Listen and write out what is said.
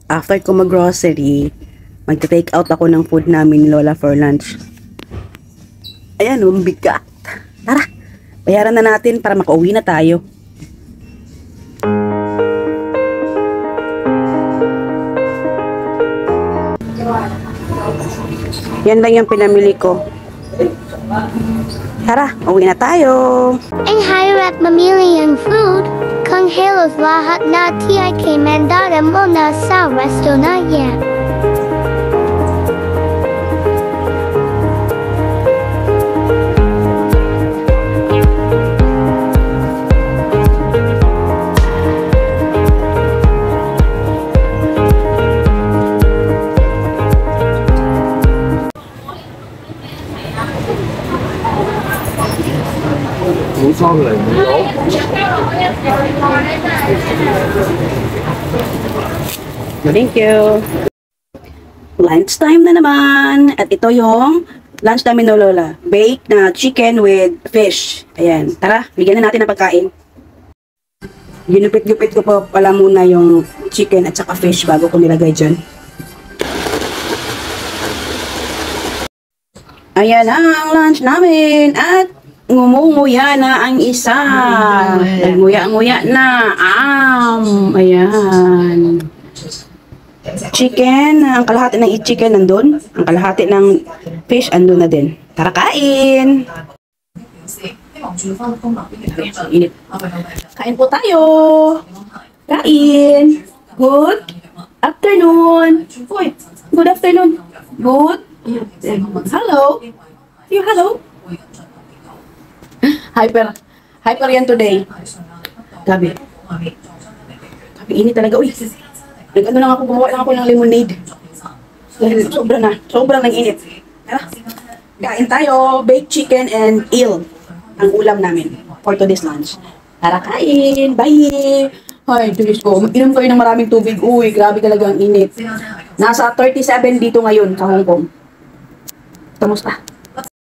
After ko mag-grocery, magta-take out ako ng food namin ni Lola for lunch. Ayan, bigat. Tara, bayaran na natin para makauwi na tayo. Yan lang yung pinamili ko. Tara, uwi na tayo. Ang hirap mamili ng food. Kung halos lahat na TIK mandata mo na sa resto na yan. Thank you. Lunch time na naman. At ito yung lunch namin no Lola. Baked na chicken with fish. Ayan. Tara, bigyan na natin ng pagkain. Ginupit-gupit ko pa pala muna yung chicken at saka fish bago ko nilagay dyan. Ayan ang lunch namin. At ngumunguya na ang isa. Nagmuya-nguya na. Ayan. Chicken. Ang kalahati ng chicken nandun. Ang kalahati ng fish andun na din. Tara kain. Init. Kain po tayo. Kain. Good afternoon. Uy, good afternoon. Good. Hello. You hello. Hyper yan today. Gabi. Gabi, init talaga. Uy, nag-ano lang ako, gumawa lang ako ng lemonade. Sobra ng init. Tara, kain tayo. Baked chicken and eel. Ang ulam namin for today's lunch. Tara, kain. Bye. Ay, Diyos ko. Inom kayo ng maraming tubig. Uy, grabe talaga ang init. Nasa 37 dito ngayon sa Hong Kong. Kamusta?